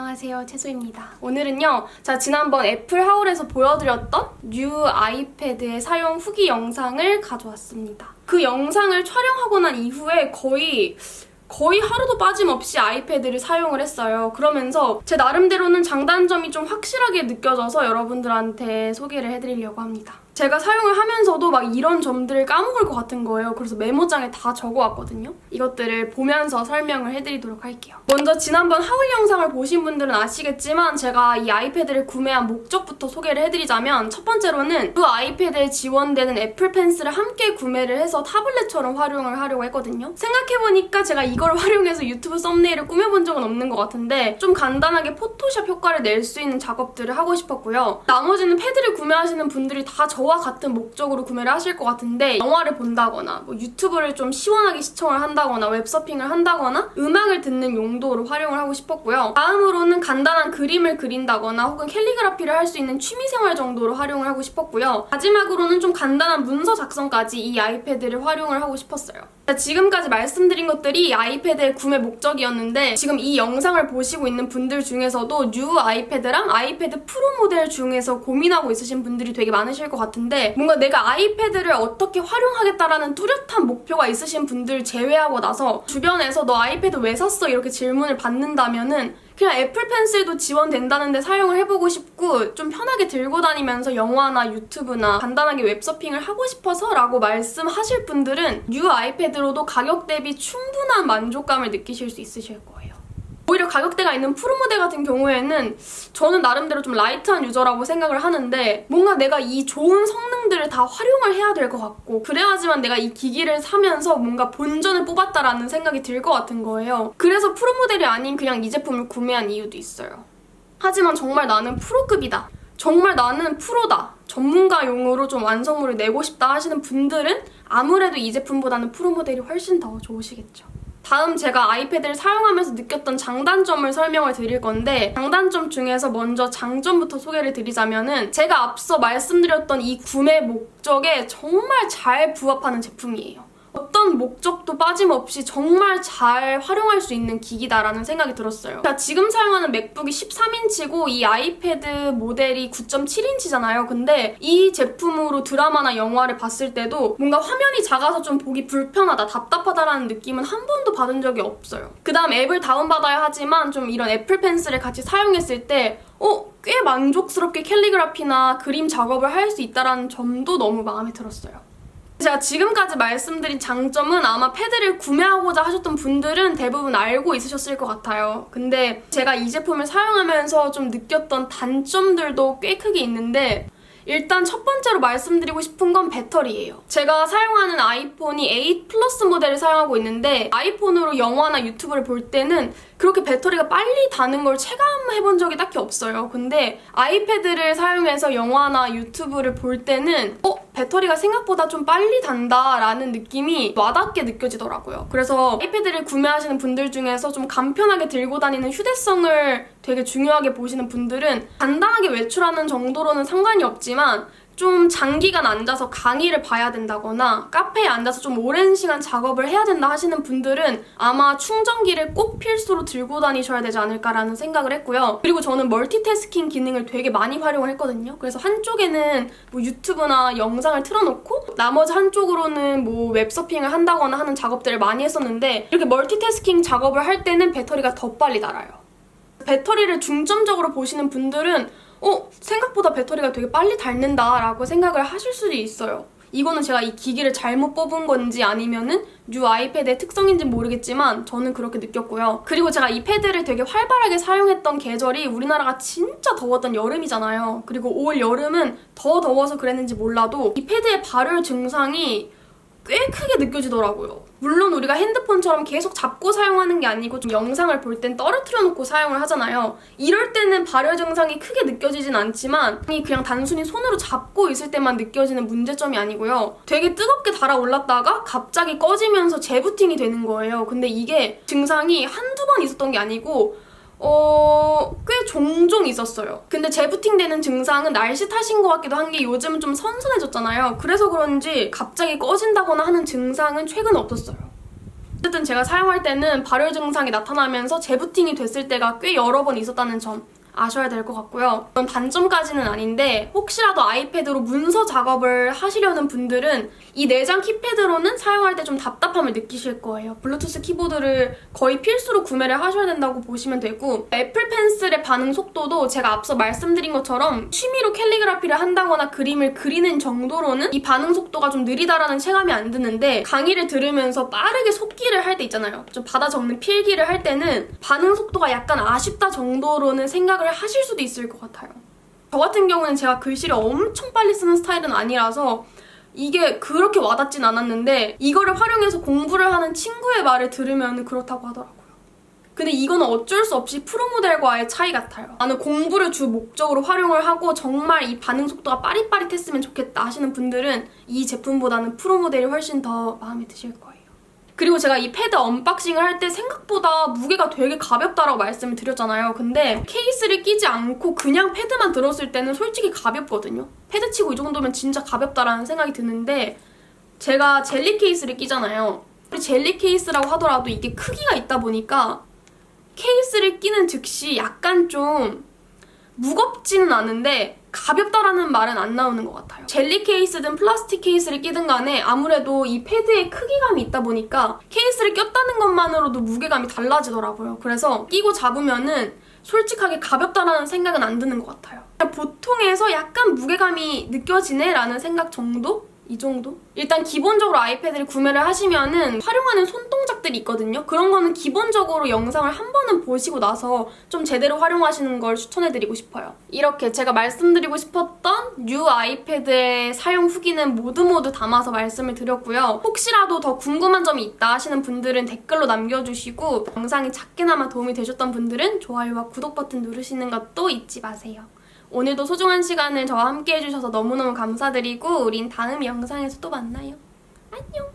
안녕하세요, 채소입니다. 오늘은요, 제가 지난번 애플 하울에서 보여드렸던 뉴 아이패드의 사용 후기 영상을 가져왔습니다. 그 영상을 촬영하고 난 이후에 거의 하루도 빠짐없이 아이패드를 사용을 했어요. 그러면서 제 나름대로는 장단점이 좀 확실하게 느껴져서 여러분들한테 소개를 해드리려고 합니다. 제가 사용을 하면서도 막 이런 점들을 까먹을 것 같은 거예요. 그래서 메모장에 다 적어왔거든요. 이것들을 보면서 설명을 해드리도록 할게요. 먼저 지난번 하울 영상을 보신 분들은 아시겠지만 제가 이 아이패드를 구매한 목적부터 소개를 해드리자면 첫 번째로는 그 아이패드에 지원되는 애플 펜슬을 함께 구매를 해서 타블렛처럼 활용을 하려고 했거든요. 생각해보니까 제가 이걸 활용해서 유튜브 썸네일을 꾸며본 적은 없는 것 같은데 좀 간단하게 포토샵 효과를 낼 수 있는 작업들을 하고 싶었고요. 나머지는 패드를 구매하시는 분들이 다 저와 같은 목적으로 구매를 하실 것 같은데 영화를 본다거나 뭐 유튜브를 좀 시원하게 시청을 한다거나 웹서핑을 한다거나 음악을 듣는 용도로 활용을 하고 싶었고요. 다음으로는 간단한 그림을 그린다거나 혹은 캘리그라피를 할 수 있는 취미생활 정도로 활용을 하고 싶었고요. 마지막으로는 좀 간단한 문서 작성까지 이 아이패드를 활용을 하고 싶었어요. 지금까지 말씀드린 것들이 아이패드의 구매 목적이었는데 지금 이 영상을 보시고 있는 분들 중에서도 뉴 아이패드랑 아이패드 프로 모델 중에서 고민하고 있으신 분들이 되게 많으실 것 같은데 뭔가 내가 아이패드를 어떻게 활용하겠다라는 뚜렷한 목표가 있으신 분들 제외하고 나서 주변에서 너 아이패드 왜 샀어? 이렇게 질문을 받는다면은 그냥 애플 펜슬도 지원된다는데 사용을 해보고 싶고 좀 편하게 들고 다니면서 영화나 유튜브나 간단하게 웹서핑을 하고 싶어서 라고 말씀하실 분들은 뉴 아이패드로도 가격 대비 충분한 만족감을 느끼실 수 있으실 거예요. 오히려 가격대가 있는 프로 모델 같은 경우에는 저는 나름대로 좀 라이트한 유저라고 생각을 하는데 뭔가 내가 이 좋은 성능들을 다 활용을 해야 될 것 같고 그래야지만 내가 이 기기를 사면서 뭔가 본전을 뽑았다라는 생각이 들 것 같은 거예요. 그래서 프로 모델이 아닌 그냥 이 제품을 구매한 이유도 있어요. 하지만 정말 나는 프로급이다. 정말 나는 프로다. 전문가용으로 좀 완성물을 내고 싶다 하시는 분들은 아무래도 이 제품보다는 프로 모델이 훨씬 더 좋으시겠죠. 다음 제가 아이패드를 사용하면서 느꼈던 장단점을 설명을 드릴 건데 장단점 중에서 먼저 장점부터 소개를 드리자면은 제가 앞서 말씀드렸던 이 구매 목적에 정말 잘 부합하는 제품이에요. 어떤 목적도 빠짐없이 정말 잘 활용할 수 있는 기기다라는 생각이 들었어요. 제가 지금 사용하는 맥북이 13인치고 이 아이패드 모델이 9.7인치잖아요. 근데 이 제품으로 드라마나 영화를 봤을 때도 뭔가 화면이 작아서 좀 보기 불편하다, 답답하다라는 느낌은 한 번도 받은 적이 없어요. 그 다음 앱을 다운받아야 하지만 좀 이런 애플 펜슬을 같이 사용했을 때 꽤 만족스럽게 캘리그라피나 그림 작업을 할 수 있다는 점도 너무 마음에 들었어요. 제가 지금까지 말씀드린 장점은 아마 패드를 구매하고자 하셨던 분들은 대부분 알고 있으셨을 것 같아요. 근데 제가 이 제품을 사용하면서 좀 느꼈던 단점들도 꽤 크게 있는데 일단 첫 번째로 말씀드리고 싶은 건 배터리예요. 제가 사용하는 아이폰이 8 플러스 모델을 사용하고 있는데 아이폰으로 영화나 유튜브를 볼 때는 그렇게 배터리가 빨리 다는 걸 체감해본 적이 딱히 없어요. 근데 아이패드를 사용해서 영화나 유튜브를 볼 때는 배터리가 생각보다 좀 빨리 단다라는 느낌이 와닿게 느껴지더라고요. 그래서 아이패드를 구매하시는 분들 중에서 좀 간편하게 들고 다니는 휴대성을 되게 중요하게 보시는 분들은 간단하게 외출하는 정도로는 상관이 없지만 좀 장기간 앉아서 강의를 봐야 된다거나 카페에 앉아서 좀 오랜 시간 작업을 해야 된다 하시는 분들은 아마 충전기를 꼭 필수로 들고 다니셔야 되지 않을까라는 생각을 했고요. 그리고 저는 멀티태스킹 기능을 되게 많이 활용을 했거든요. 그래서 한쪽에는 뭐 유튜브나 영상을 틀어놓고 나머지 한쪽으로는 뭐 웹서핑을 한다거나 하는 작업들을 많이 했었는데 이렇게 멀티태스킹 작업을 할 때는 배터리가 더 빨리 닳아요. 배터리를 중점적으로 보시는 분들은 생각보다 배터리가 되게 빨리 닳는다라고 생각을 하실 수도 있어요. 이거는 제가 이 기기를 잘못 뽑은 건지 아니면은 뉴 아이패드의 특성인지 모르겠지만 저는 그렇게 느꼈고요. 그리고 제가 이 패드를 되게 활발하게 사용했던 계절이 우리나라가 진짜 더웠던 여름이잖아요. 그리고 올 여름은 더 더워서 그랬는지 몰라도 이 패드의 발열 증상이 꽤 크게 느껴지더라고요. 물론 우리가 핸드폰처럼 계속 잡고 사용하는 게 아니고 좀 영상을 볼 땐 떨어뜨려 놓고 사용을 하잖아요. 이럴 때는 발열 증상이 크게 느껴지진 않지만 그냥 단순히 손으로 잡고 있을 때만 느껴지는 문제점이 아니고요. 되게 뜨겁게 달아올랐다가 갑자기 꺼지면서 재부팅이 되는 거예요. 근데 이게 증상이 한두 번 있었던 게 아니고 꽤 종종 있었어요. 근데 재부팅되는 증상은 날씨 탓인 것 같기도 한 게 요즘은 좀 선선해졌잖아요. 그래서 그런지 갑자기 꺼진다거나 하는 증상은 최근에 없었어요. 어쨌든 제가 사용할 때는 발열 증상이 나타나면서 재부팅이 됐을 때가 꽤 여러 번 있었다는 점 아셔야 될 것 같고요. 이건 단점까지는 아닌데 혹시라도 아이패드로 문서 작업을 하시려는 분들은 이 내장 키패드로는 사용할 때 좀 답답함을 느끼실 거예요. 블루투스 키보드를 거의 필수로 구매를 하셔야 된다고 보시면 되고, 애플 펜슬의 반응 속도도 제가 앞서 말씀드린 것처럼 취미로 캘리그라피를 한다거나 그림을 그리는 정도로는 이 반응 속도가 좀 느리다라는 체감이 안 드는데, 강의를 들으면서 빠르게 속기를 할 때 있잖아요. 좀 받아 적는 필기를 할 때는 반응 속도가 약간 아쉽다 정도로는 생각을 하실 수도 있을 것 같아요. 저 같은 경우는 제가 글씨를 엄청 빨리 쓰는 스타일은 아니라서 이게 그렇게 와닿진 않았는데, 이거를 활용해서 공부를 하는 친구의 말을 들으면 그렇다고 하더라고요. 근데 이거는 어쩔 수 없이 프로모델과의 차이 같아요. 나는 공부를 주 목적으로 활용을 하고 정말 이 반응 속도가 빠릿빠릿했으면 좋겠다 하시는 분들은 이 제품보다는 프로모델이 훨씬 더 마음에 드실 거예요. 그리고 제가 이 패드 언박싱을 할 때 생각보다 무게가 되게 가볍다라고 말씀을 드렸잖아요. 근데 케이스를 끼지 않고 그냥 패드만 들었을 때는 솔직히 가볍거든요. 패드 치고 이 정도면 진짜 가볍다라는 생각이 드는데, 제가 젤리 케이스를 끼잖아요. 젤리 케이스라고 하더라도 이게 크기가 있다 보니까 케이스를 끼는 즉시 약간 좀 무겁지는 않은데 가볍다라는 말은 안 나오는 것 같아요. 젤리 케이스든 플라스틱 케이스를 끼든 간에 아무래도 이 패드에 크기감이 있다 보니까 케이스를 꼈다는 것만으로도 무게감이 달라지더라고요. 그래서 끼고 잡으면은 솔직하게 가볍다라는 생각은 안 드는 것 같아요. 보통에서 약간 무게감이 느껴지네 라는 생각 정도? 이 정도? 일단 기본적으로 아이패드를 구매를 하시면은 활용하는 손동작들이 있거든요. 그런 거는 기본적으로 영상을 한 번은 보시고 나서 좀 제대로 활용하시는 걸 추천해드리고 싶어요. 이렇게 제가 말씀드리고 싶었던 뉴 아이패드의 사용 후기는 모두 담아서 말씀을 드렸고요. 혹시라도 더 궁금한 점이 있다 하시는 분들은 댓글로 남겨주시고, 영상이 작게나마 도움이 되셨던 분들은 좋아요와 구독 버튼 누르시는 것도 잊지 마세요. 오늘도 소중한 시간을 저와 함께 해주셔서 너무너무 감사드리고, 우린 다음 영상에서 또 만나요. 안녕!